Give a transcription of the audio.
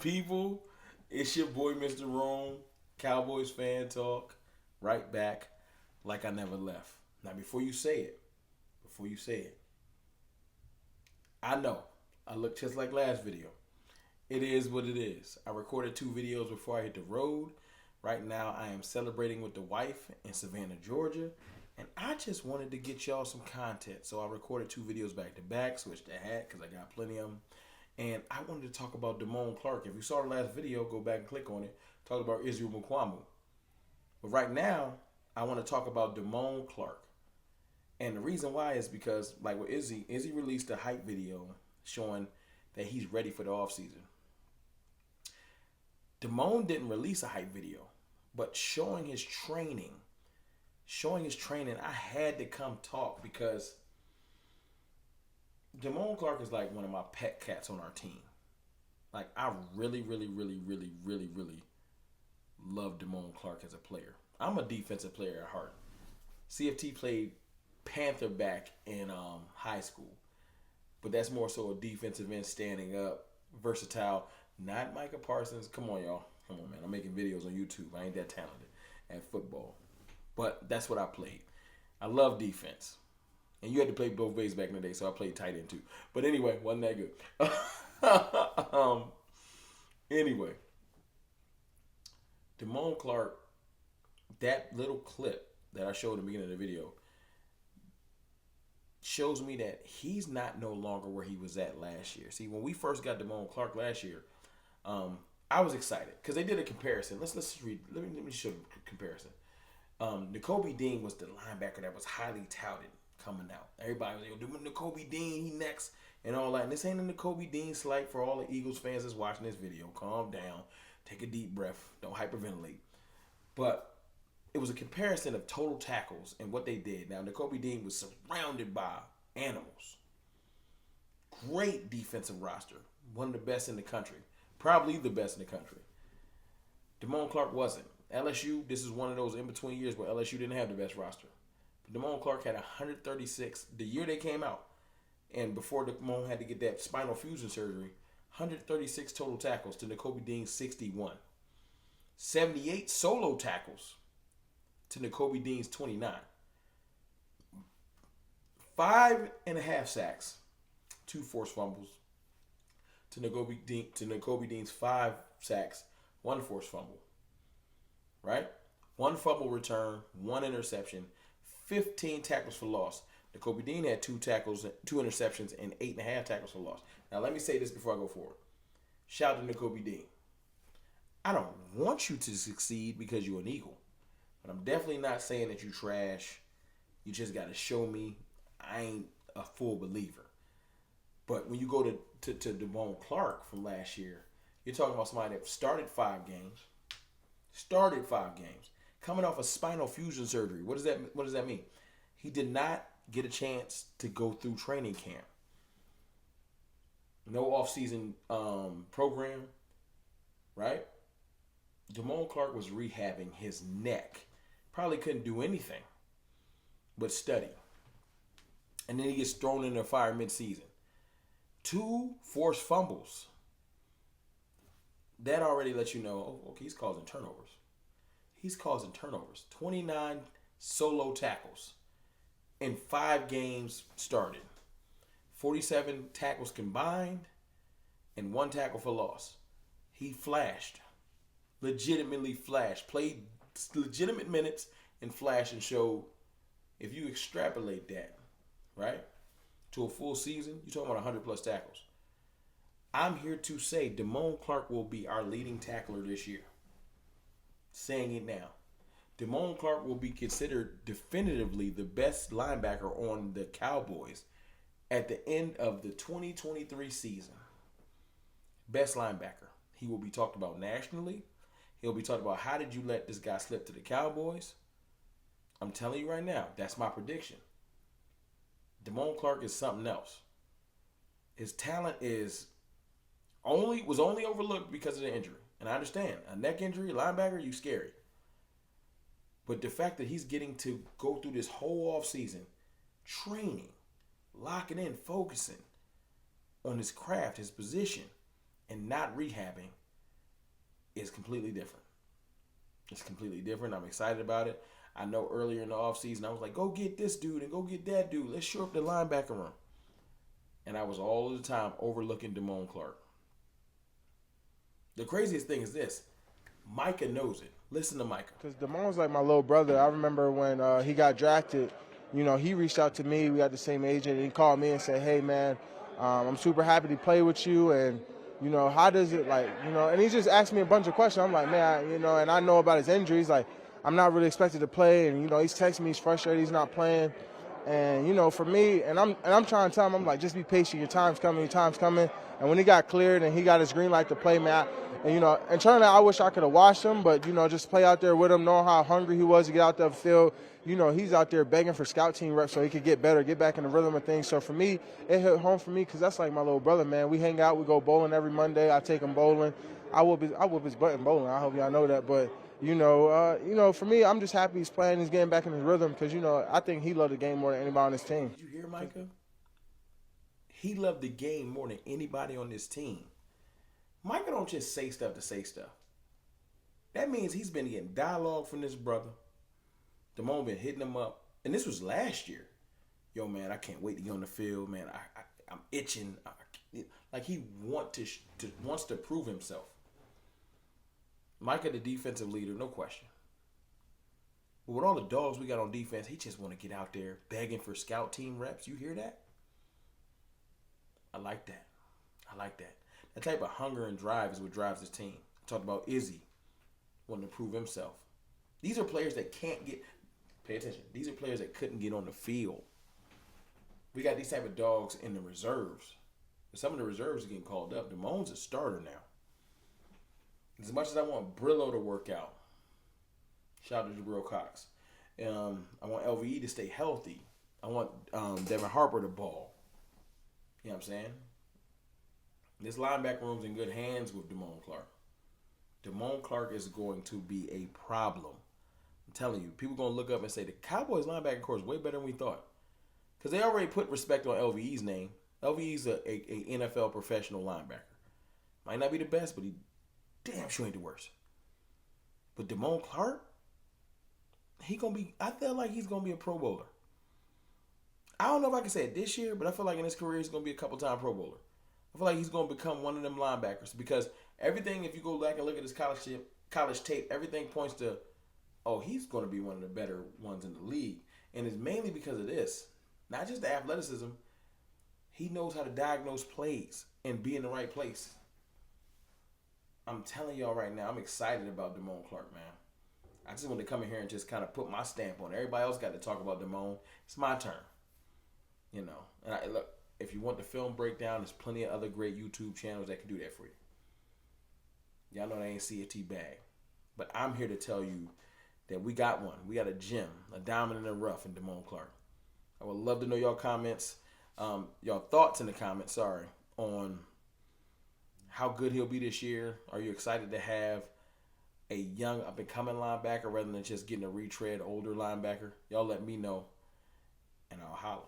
people? It's your boy, Mr. Rome, Cowboys fan talk, right back like I never left. Now, before you say it, I know I look just like last video. It is what it is. I recorded 2 videos before I hit the road. Right now, I am celebrating with the wife in Savannah, Georgia, and I just wanted to get y'all some content. So I recorded 2 videos back to back, switched the hat because I got plenty of them. And I wanted to talk about Damone Clark. If you saw the last video, go back and click on it. Talk about Israel Mukwamu. But right now, I want to talk about Damone Clark. And the reason why is because, like with Izzy released a hype video showing that he's ready for the offseason. Damone didn't release a hype video, but showing his training, I had to come talk because Damone Clark is like one of my pet cats on our team. Like, I really love Damone Clark as a player. I'm a defensive player at heart. CFT played Panther back in high school, but that's more so a defensive end, standing up, versatile. Not Micah Parsons. Come on, y'all. Come on, man. I'm making videos on YouTube. I ain't that talented at football, but that's what I played. I love defense. And you had to play both ways back in the day, so I played tight end too. But anyway, wasn't that good. Anyway, Damone Clark, that little clip that I showed at the beginning of the video shows me that he's not no longer where he was at last year. See, when we first got Damone Clark last year, I was excited because they did a comparison. Let's read. Let me show you a comparison. N'Kobe Dean was the linebacker that was highly touted coming out. Everybody was doing N'Kobe Dean, he next, and all that. And this ain't a N'Kobe Dean slight for all the Eagles fans that's watching this video. Calm down, take a deep breath, don't hyperventilate. But it was a comparison of total tackles and what they did. Now, N'Kobe Dean was surrounded by animals. Great defensive roster, one of the best in the country, probably the best in the country. Damone Clark wasn't. LSU, this is one of those in-between years where LSU didn't have the best roster. Damone Clark had 136 the year they came out, and before Damone had to get that spinal fusion surgery, 136 total tackles to N'Kobe Dean's 61. 78 solo tackles to N'Kobe Dean's 29. 5.5 sacks, 2 forced fumbles to N'Kobe Dean's 5 sacks, 1 forced fumble. Right? 1 fumble return, 1 interception, 15 tackles for loss. N'Kobe Dean had 2 tackles, 2 interceptions, and 8.5 tackles for loss. Now, let me say this before I go forward. Shout out to N'Kobe Dean. I don't want you to succeed because you're an Eagle. But I'm definitely not saying that you trash. You just got to show me I ain't a full believer. But when you go to Damone Clark from last year, you're talking about somebody that started 5 games. Coming off a spinal fusion surgery. What does that mean? He did not get a chance to go through training camp. No off-season program, right? Damone Clark was rehabbing his neck. Probably couldn't do anything but study. And then he gets thrown in the fire mid-season. 2 forced fumbles. That already lets you know, oh, okay, he's causing turnovers. 29 solo tackles in 5 games started. 47 tackles combined and 1 tackle for loss. He flashed. Legitimately flashed. Played legitimate minutes and flashed and showed. If you extrapolate that, right, to a full season, you're talking about 100 plus tackles. I'm here to say Damone Clark will be our leading tackler this year. Saying it now. Damone Clark will be considered definitively the best linebacker on the Cowboys at the end of the 2023 season. Best linebacker. He will be talked about nationally. He'll be talked about, how did you let this guy slip to the Cowboys? I'm telling you right now, that's my prediction. Damone Clark is something else. His talent was only overlooked because of the injury. And I understand, a neck injury, linebacker, you scary. But the fact that he's getting to go through this whole offseason, training, locking in, focusing on his craft, his position, and not rehabbing, is completely different. It's completely different. I'm excited about it. I know earlier in the offseason, I was like, go get this dude and go get that dude. Let's shore up the linebacker room. And I was all the time overlooking Damone Clark. The craziest thing is this. Micah knows it. Listen to Micah. Because Damone's like my little brother. I remember when he got drafted, he reached out to me. We got the same agent. And he called me and said, hey, man, I'm super happy to play with you. And, how does it and he just asked me a bunch of questions. I'm like, man, and I know about his injuries. Like, I'm not really expected to play. And, he's texting me. He's frustrated. He's not playing. And, for me, and I'm trying to tell him, I'm like, just be patient. Your time's coming. Your time's coming. And when he got cleared and he got his green light to play, man, internally I wish I could have watched him, but, just play out there with him, knowing how hungry he was to get out there the field. He's out there begging for scout team reps so he could get better, get back in the rhythm of things. So for me, it hit home for me because that's like my little brother, man. We hang out. We go bowling every Monday. I take him bowling. I whoop his butt in bowling. I hope y'all know that. But, for me, I'm just happy he's playing. He's getting back in his rhythm because, I think he loved the game more than anybody on his team. Did you hear Micah? He loved the game more than anybody on this team. Micah don't just say stuff to say stuff. That means he's been getting dialogue from this brother. Damone been hitting him up. And this was last year. Yo, man, I can't wait to get on the field, man. I'm itching. Like he wants to prove himself. Micah, the defensive leader, no question. But with all the dogs we got on defense, he just want to get out there begging for scout team reps. You hear that? I like that. That type of hunger and drive is what drives this team. I talked about Izzy wanting to prove himself. These are players that can't get, pay attention, these are players that couldn't get on the field. We got these type of dogs in the reserves. Some of the reserves are getting called up. Damone's a starter now. As much as I want Brillo to work out, shout out to Jabril Cox. I want LVE to stay healthy. I want Devin Harper to ball. You know what I'm saying? This linebacker room's in good hands with Damone Clark. Damone Clark is going to be a problem. I'm telling you, people are going to look up and say, the Cowboys linebacker core is way better than we thought. Because they already put respect on LVE's name. LVE's a NFL professional linebacker. Might not be the best, but he damn sure ain't the worst. But Damone Clark, I feel like he's going to be a Pro Bowler. I don't know if I can say it this year, but I feel like in his career he's going to be a couple-time Pro Bowler. I feel like he's going to become one of them linebackers because everything, if you go back and look at his college tape, everything points to, he's going to be one of the better ones in the league. And it's mainly because of this. Not just the athleticism. He knows how to diagnose plays and be in the right place. I'm telling y'all right now, I'm excited about Damone Clark, man. I just want to come in here and just kind of put my stamp on it. Everybody else got to talk about Damone. It's my turn. And look, if you want the film breakdown, there's plenty of other great YouTube channels that can do that for you. Y'all know they ain't CFT bag. But I'm here to tell you that we got one. We got a gem, a diamond in the rough in Damone Clark. I would love to know y'all comments, y'all thoughts in the comments, on how good he'll be this year. Are you excited to have a young up-and-coming linebacker rather than just getting a retread older linebacker? Y'all let me know, and I'll holler.